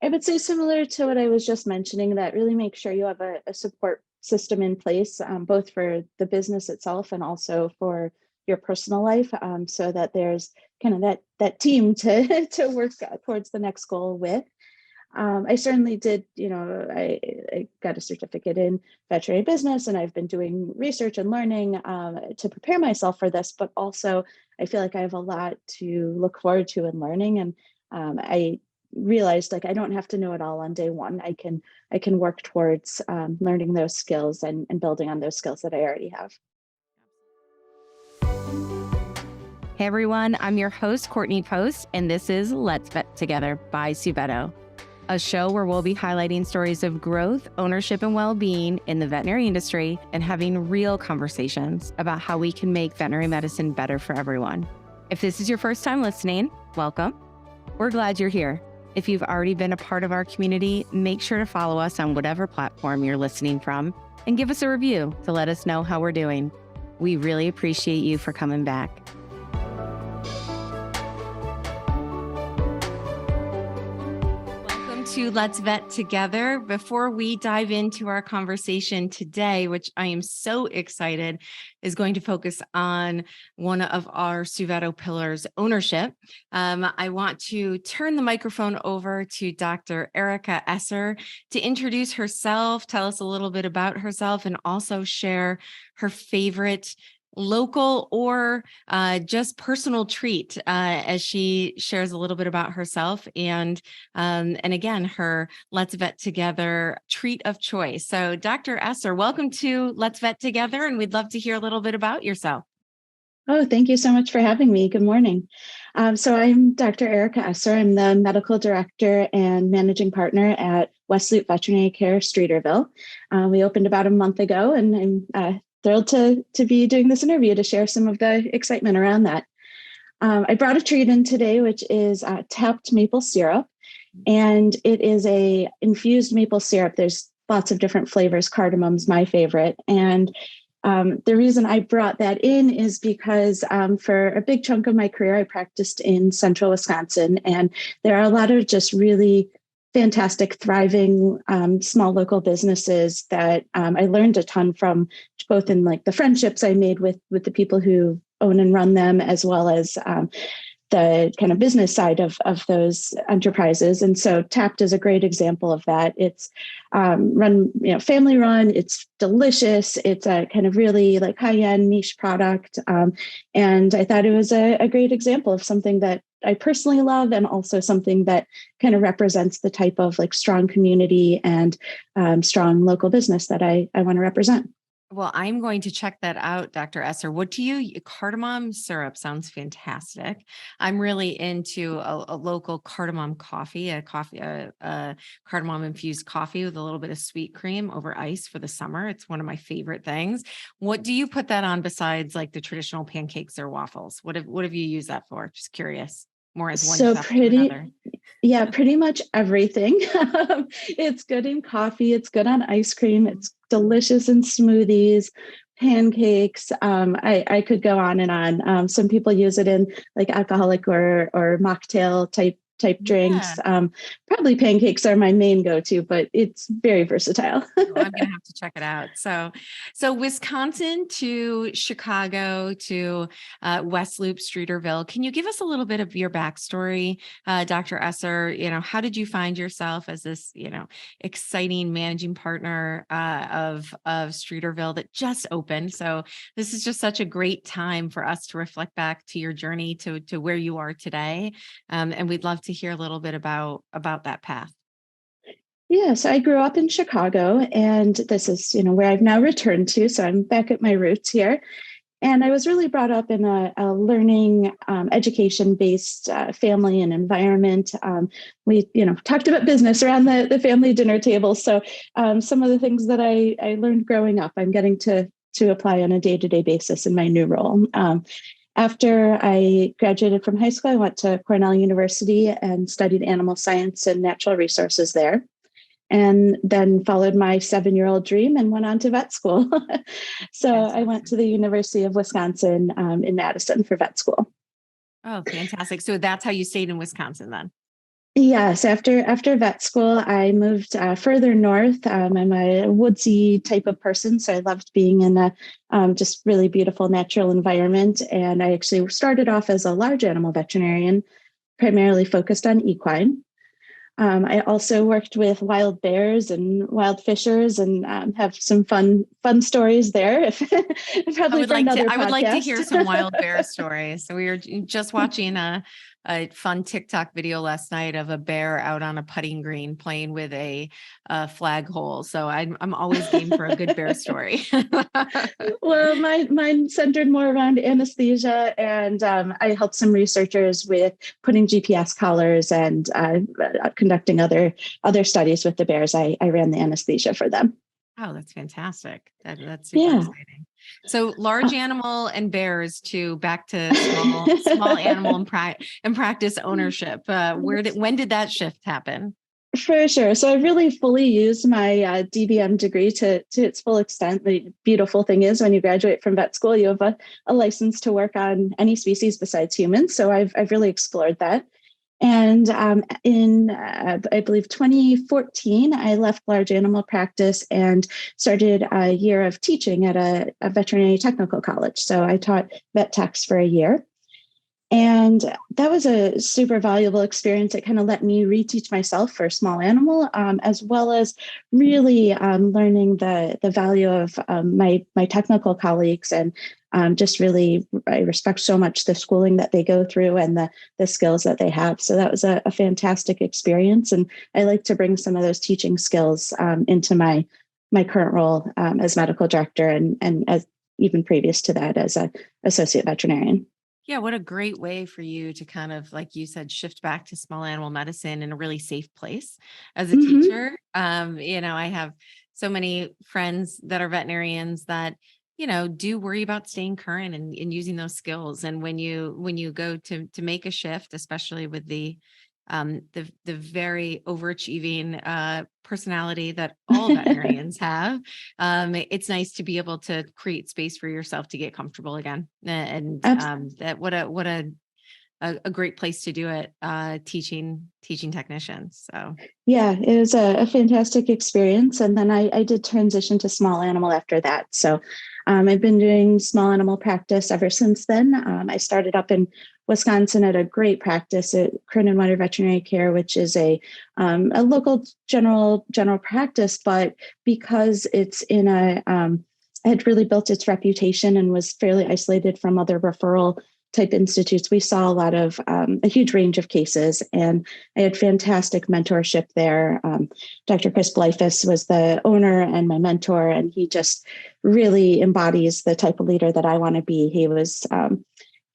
would say similar to what I was just mentioning, that really make sure you have a support system in place, both for the business itself and also for your personal life, so that there's kind of that team to to work towards the next goal with. I certainly did, I got a certificate in veterinary business, and I've been doing research and learning to prepare myself for this, but also I feel like I have a lot to look forward to and learning. And I realized like I don't have to know it all on day one. I can work towards learning those skills and building on those skills that I already have. Hey everyone, I'm your host, Courtney Post, and this is Let's Vet Together by Suvetto, a show where we'll be highlighting stories of growth, ownership, and well-being in the veterinary industry and having real conversations about how we can make veterinary medicine better for everyone. If this is your first time listening, welcome. We're glad you're here. If you've already been a part of our community, make sure to follow us on whatever platform you're listening from and give us a review to let us know how we're doing. We really appreciate you for coming back. To Let's Vet Together. Before we dive into our conversation today, which I am so excited is going to focus on one of our Suvetto pillars, ownership, I want to turn the microphone over to Dr. Erica Esser to introduce herself, tell us a little bit about herself, and also share her favorite local or just personal treat as she shares a little bit about herself and again, her Let's Vet Together treat of choice. So Dr. Esser, welcome to Let's Vet Together, and we'd love to hear a little bit about yourself. Oh, thank you so much for having me. Good morning. So I'm Dr. Erica Esser. I'm the medical director and managing partner at West Loop Veterinary Care, Streeterville. We opened about a month ago, and I'm thrilled to be doing this interview to share some of the excitement around that. I brought a treat in today, which is tapped maple syrup, and it is a infused maple syrup. There's lots of different flavors. Cardamom's my favorite, and the reason I brought that in is because for a big chunk of my career, I practiced in central Wisconsin, and there are a lot of just really fantastic, thriving, small local businesses that I learned a ton from, both in like the friendships I made with the people who own and run them, as well as the kind of business side of those enterprises. And so Tapped is a great example of that. It's run, family run. It's delicious. It's a kind of really like high-end niche product. And I thought it was a great example of something that I personally love, and also something that kind of represents the type of like strong community and strong local business that I want to represent. Well, I'm going to check that out, Dr. Esser. What do you, cardamom syrup sounds fantastic. I'm really into a local cardamom coffee, a cardamom infused coffee with a little bit of sweet cream over ice for the summer. It's one of my favorite things. What do you put that on besides like the traditional pancakes or waffles? What have you used that for? Just curious. More as one stuff to another. Yeah, pretty much everything. It's good in coffee. It's good on ice cream. It's delicious in smoothies, pancakes. I could go on and on. Some people use it in like alcoholic or mocktail type drinks. Yeah. Probably pancakes are my main go-to, but it's very versatile. I'm going to have to check it out. So Wisconsin to Chicago to West Loop, Streeterville. Can you give us a little bit of your backstory, Dr. Esser? How did you find yourself as this, exciting managing partner of Streeterville that just opened? So this is just such a great time for us to reflect back to your journey to where you are today. And we'd love to hear a little bit about that path. Yeah, so I grew up in Chicago, and this is, where I've now returned to. So I'm back at my roots here. And I was really brought up in a learning, education-based family and environment. We, talked about business around the family dinner table. So some of the things that I learned growing up, I'm getting to apply on a day-to-day basis in my new role. After I graduated from high school, I went to Cornell University and studied animal science and natural resources there, and then followed my 7-year-old dream and went on to vet school. So I went to the University of Wisconsin in Madison for vet school. Oh, fantastic. So that's how you stayed in Wisconsin then? Yes, after vet school, I moved further north. I'm a woodsy type of person, so I loved being in a just really beautiful natural environment. And I actually started off as a large animal veterinarian, primarily focused on equine. I also worked with wild bears and wild fishers, and have some fun stories there. If probably for another I would like to hear podcast. some wild bear stories. So we were just watching a fun TikTok video last night of a bear out on a putting green playing with a flagpole. So I'm always game for a good bear story. Well, mine centered more around anesthesia, and I helped some researchers with putting GPS collars and conducting other studies with the bears. I ran the anesthesia for them. Oh, that's fantastic. That's super Yeah. exciting. So large animal and bears to back to small animal and practice ownership. When did that shift happen? For sure. So I really fully used my DVM degree to its full extent. The beautiful thing is when you graduate from vet school, you have a license to work on any species besides humans. So I've really explored that. And in, I believe, 2014, I left large animal practice and started a year of teaching at a veterinary technical college. So I taught vet techs for a year. And that was a super valuable experience. It kind of let me reteach myself for small animal, as well as really learning the value of my technical colleagues, and just really, I respect so much the schooling that they go through and the skills that they have. So that was a fantastic experience, and I like to bring some of those teaching skills into my current role as medical director, and as even previous to that as an associate veterinarian. Yeah, what a great way for you to kind of, like you said, shift back to small animal medicine in a really safe place as a Mm-hmm. teacher. I have so many friends that are veterinarians that, do worry about staying current and using those skills. And when you go to make a shift, especially with the very overachieving personality that all veterinarians have, it's nice to be able to create space for yourself to get comfortable again. And that what a great place to do it, teaching technicians. So Yeah, it was a fantastic experience. And then I did transition to small animal after that. So I've been doing small animal practice ever since then. I started up in Wisconsin at a great practice at Courtney Veterinary Care, which is a local general practice. But because it's in had really built its reputation and was fairly isolated from other referral type institutes, we saw a huge range of cases, and I had fantastic mentorship there. Dr. Chris Blyfus was the owner and my mentor, and he just really embodies the type of leader that I want to be. He was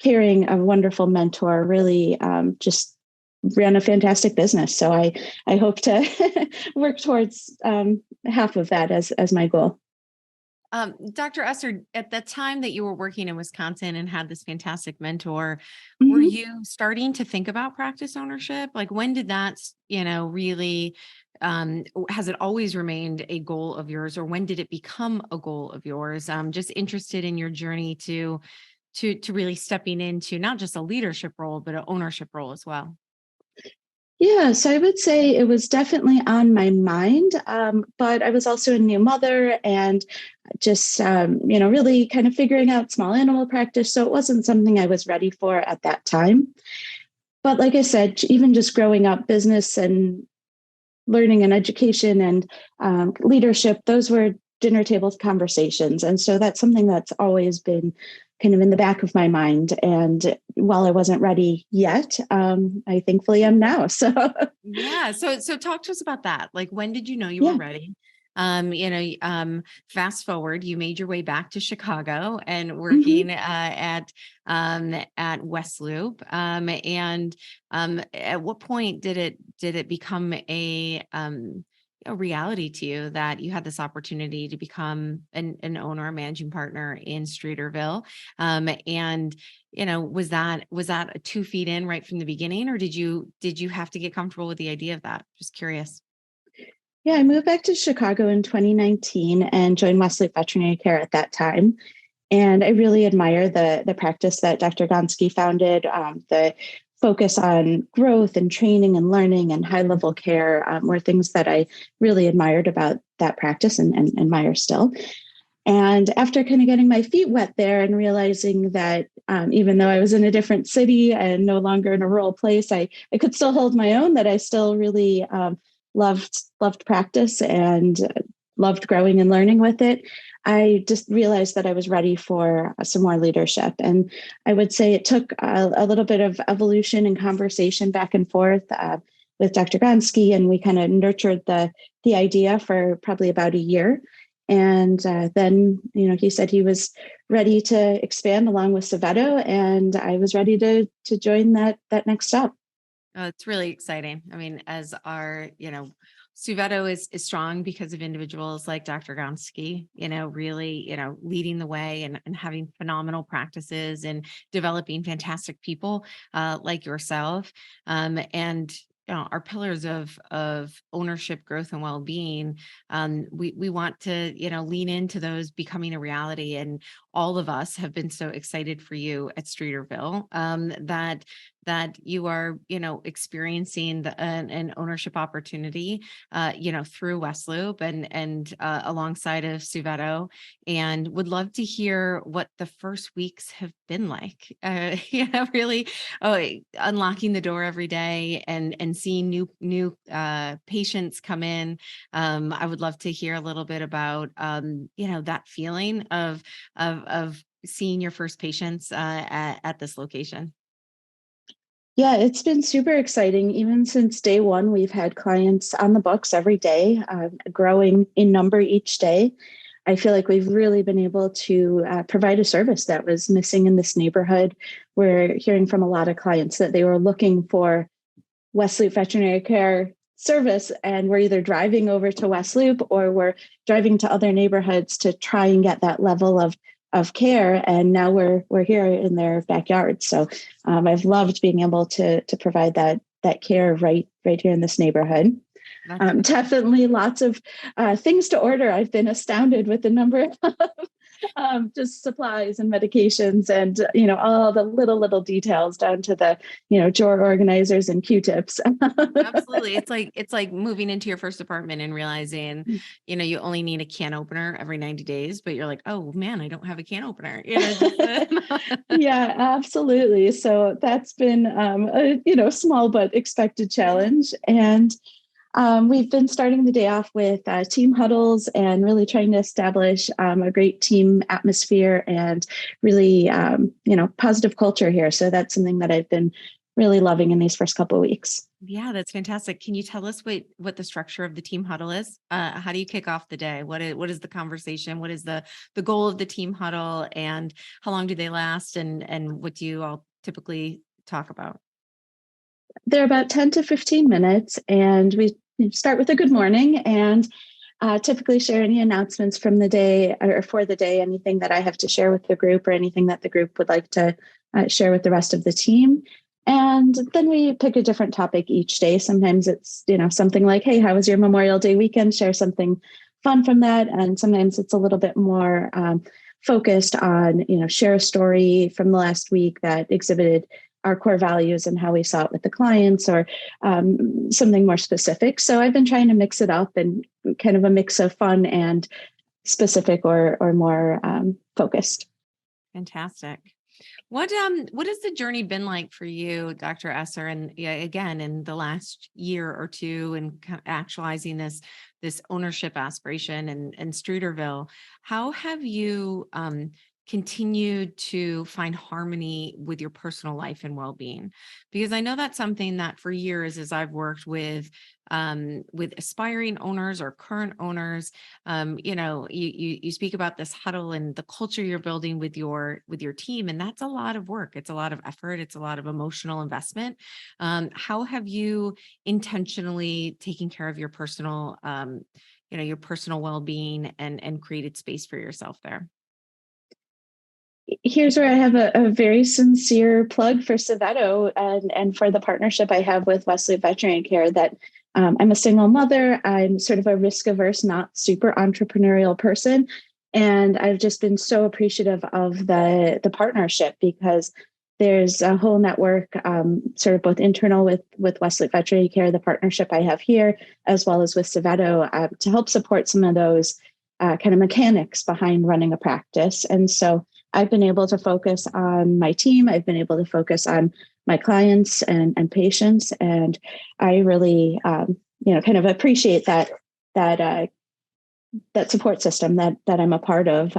caring, a wonderful mentor, really just ran a fantastic business. So I hope to work towards half of that as my goal. Dr. Esser, at the time that you were working in Wisconsin and had this fantastic mentor, were Mhm. you starting to think about practice ownership? Like when did that, really, has it always remained a goal of yours, or when did it become a goal of yours? I'm just interested in your journey to really stepping into not just a leadership role, but an ownership role as well. Yeah, so I would say it was definitely on my mind, but I was also a new mother, and just, really kind of figuring out small animal practice. So it wasn't something I was ready for at that time. But like I said, even just growing up, business and learning and education and leadership, those were dinner table conversations. And so that's something that's always been kind of in the back of my mind. And while I wasn't ready yet, I thankfully am now. So Yeah. So talk to us about that. Like, when did you know you were yeah. ready? Fast forward, you made your way back to Chicago and Mhm. working at West Loop. And at what point did it become a reality to you that you had this opportunity to become an owner, a managing partner in Streeterville? And was that a 2 feet in right from the beginning, or did you have to get comfortable with the idea of that? Just curious. Yeah, I moved back to Chicago in 2019 and joined West Loop Veterinary Care at that time. And I really admire the practice that Dr. Gonski founded. The focus on growth and training and learning and high level care were things that I really admired about that practice and admire still. And after kind of getting my feet wet there and realizing that even though I was in a different city and no longer in a rural place, I could still hold my own, that I still really loved practice and loved growing and learning with it. I just realized that I was ready for some more leadership. And I would say it took a little bit of evolution and conversation back and forth with Dr. Gonski, and we kind of nurtured the idea for probably about a year. And then, he said he was ready to expand along with Sovetto, and I was ready to join that next step. Oh, it's really exciting. I mean, as our, Sovetto is strong because of individuals like Dr. Gonski, really, leading the way and having phenomenal practices and developing fantastic people like yourself. And our pillars of ownership, growth, and well-being. We want to, lean into those becoming a reality. And all of us have been so excited for you at Streeterville that you are, experiencing an ownership opportunity, through West Loop and alongside of Sovetto, and would love to hear what the first weeks have been like. Really unlocking the door every day and seeing new patients come in. I would love to hear a little bit about that feeling of seeing your first patients at this location. Yeah, it's been super exciting. Even since day one, we've had clients on the books every day, growing in number each day. I feel like we've really been able to provide a service that was missing in this neighborhood. We're hearing from a lot of clients that they were looking for West Loop Veterinary Care service, and we're either driving over to West Loop or we're driving to other neighborhoods to try and get that level of care. And now we're here in their backyard. So I've loved being able to provide that care right here in this neighborhood. Definitely lots of things to order. I've been astounded with the number of just supplies and medications and, all the little details down to the, drawer organizers and Q-tips. Absolutely. It's like moving into your first apartment and realizing, you only need a can opener every 90 days, but you're like, oh man, I don't have a can opener. Yeah, absolutely. So that's been, a small but expected challenge. And we've been starting the day off with team huddles and really trying to establish a great team atmosphere and really, positive culture here. So that's something that I've been really loving in these first couple of weeks. Yeah, that's fantastic. Can you tell us what the structure of the team huddle is? How do you kick off the day? What is the conversation? What is the goal of the team huddle, and how long do they last? And what do you all typically talk about? They're about 10 to 15 minutes, and we start with a good morning and typically share any announcements from the day or for the day, anything that I have to share with the group or anything that the group would like to share with the rest of the team. And then we pick a different topic each day. Sometimes it's, something like, hey, how was your Memorial Day weekend? Share something fun from that. And sometimes it's a little bit more focused on, share a story from the last week that exhibited our core values and how we saw it with the clients, or something more specific. So I've been trying to mix it up and kind of a mix of fun and specific or more focused. Fantastic. What has the journey been like for you, Dr. Esser, and again in the last year or two, and kind of actualizing this ownership aspiration and Streeterville? How have you continued to find harmony with your personal life and well-being? Because I know that's something that for years, as I've worked with aspiring owners or current owners, you speak about this huddle and the culture you're building with your team, and that's a lot of work. It's a lot of effort. It's a lot of emotional investment. How have you intentionally taken care of your personal, your personal well-being and created space for yourself there? Here's where I have a very sincere plug for Sovetto and for the partnership I have with West Loop Veterinary Care, that I'm a single mother. I'm sort of a risk averse, not super entrepreneurial person. And I've just been so appreciative of the partnership, because there's a whole network, sort of both internal with West Loop Veterinary Care, the partnership I have here, as well as with Civetto, to help support some of those kind of mechanics behind running a practice. And so I've been able to focus on my team. I've been able to focus on my clients and patients. And I really, kind of appreciate that support system that I'm a part of.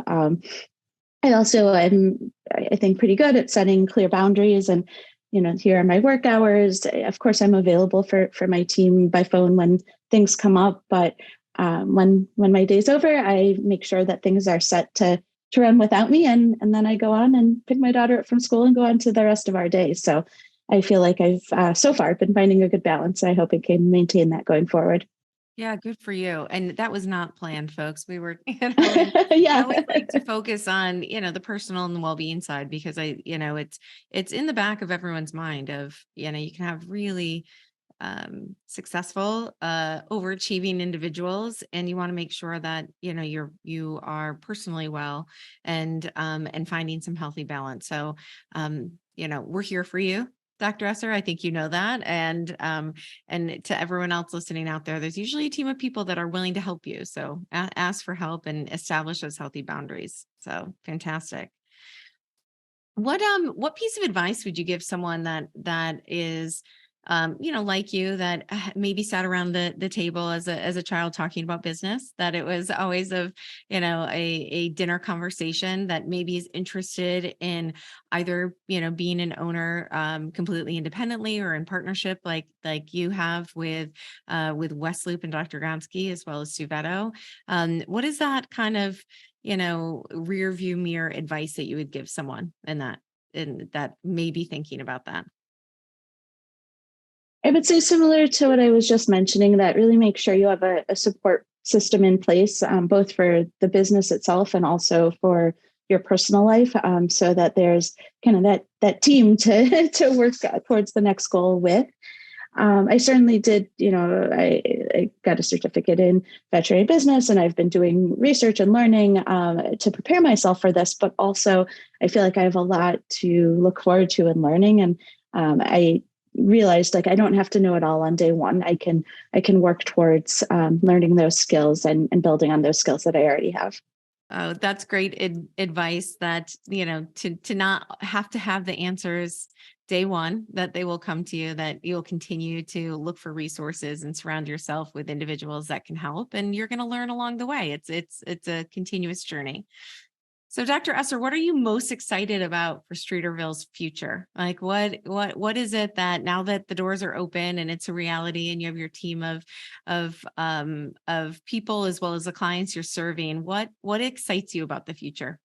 I think, pretty good at setting clear boundaries, and, here are my work hours. Of course, I'm available for my team by phone when things come up, but when my day's over, I make sure that things are set to run without me, and then I go on and pick my daughter up from school and go on to the rest of our day. So I feel like I've so far been finding a good balance. I hope I can maintain that going forward. Yeah, good for you. And that was not planned, folks. We were, Yeah. I always like to focus on, the personal and the well-being side, because it's in the back of everyone's mind of, you can have really successful, overachieving individuals, and you want to make sure that, you are personally well and finding some healthy balance. So, we're here for you, Dr. Esser. I think you know that. And to everyone else listening out there, there's usually a team of people that are willing to help you. So ask for help and establish those healthy boundaries. So fantastic. What piece of advice would you give someone that is, like you, that maybe sat around the table as a child talking about business, that it was always of, a dinner conversation, that maybe is interested in either, being an owner completely independently or in partnership like you have with West Loop and Dr. Gonsky, as well as Civetto. What is that kind of, rear view mirror advice that you would give someone in that may be thinking about that? I would say similar to what I was just mentioning, that really make sure you have a support system in place, both for the business itself and also for your personal life, so that there's kind of that team to work towards the next goal with. I certainly did, I got a certificate in veterinary business, and I've been doing research and learning to prepare myself for this, but also I feel like I have a lot to look forward to and learning. And I realized, like, I don't have to know it all on day one. I can work towards learning those skills and building on those skills that I already have. Oh, that's great advice, that, to not have to have the answers day one, that they will come to you, that you'll continue to look for resources and surround yourself with individuals that can help. And you're going to learn along the way. It's a continuous journey. So, Dr. Esser, what are you most excited about for Streeterville's future? Like, what is it that, now that the doors are open and it's a reality, and you have your team of people as well as the clients you're serving, what excites you about the future?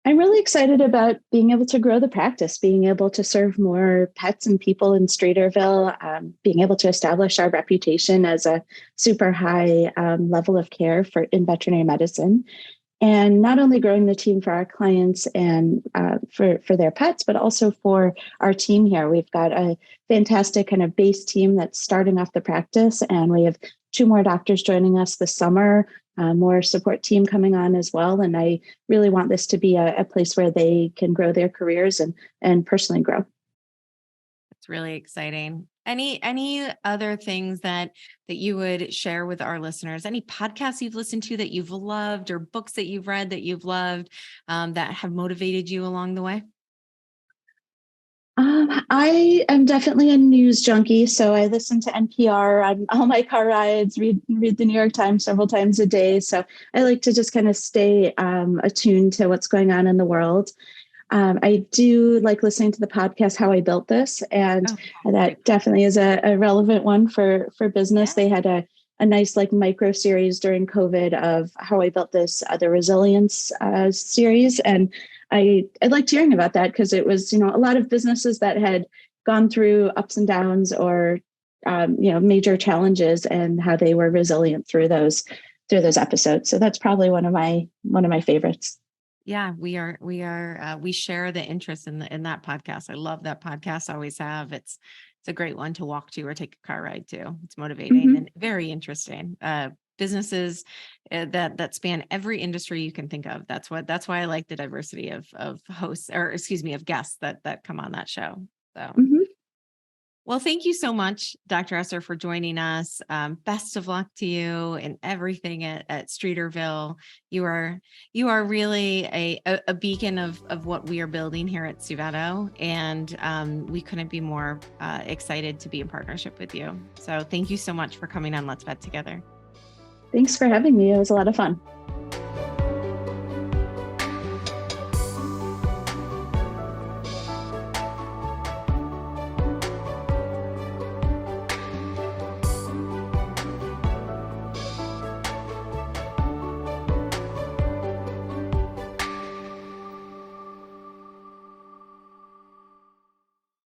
I'm really excited about being able to grow the practice, being able to serve more pets and people in Streeterville, being able to establish our reputation as a super high level of care in veterinary medicine, and not only growing the team for our clients and for their pets, but also for our team here. We've got a fantastic kind of base team that's starting off the practice, and we have 2 more doctors joining us this summer, more support team coming on as well. And I really want this to be a place where they can grow their careers and personally grow. It's really exciting. Any other things that you would share with our listeners? Any podcasts you've listened to that you've loved, or books that you've read that you've loved, that have motivated you along the way? I am definitely a news junkie, so I listen to NPR on all my car rides, read the New York Times several times a day. So I like to just kind of stay attuned to what's going on in the world. I do like listening to the podcast How I Built This, and that definitely is a relevant one for business. Yeah. They had a nice like micro series during COVID of How I Built This, the resilience series, and I liked hearing about that, because it was, a lot of businesses that had gone through ups and downs, or major challenges, and how they were resilient through those episodes. So that's probably one of my favorites. Yeah, we share the interest in that podcast. I love that podcast. I always have. It's a great one to walk to or take a car ride to. It's motivating Mm-hmm. and very interesting. businesses that span every industry you can think of. That's why I like the diversity of hosts, or excuse me, of guests that come on that show. So. Mhm. Well, thank you so much, Dr. Esser, for joining us. Best of luck to you and everything at Streeterville. You are really a beacon of what we are building here at Suveto, and we couldn't be more excited to be in partnership with you. So thank you so much for coming on Let's Vet Together. Thanks for having me. It was a lot of fun.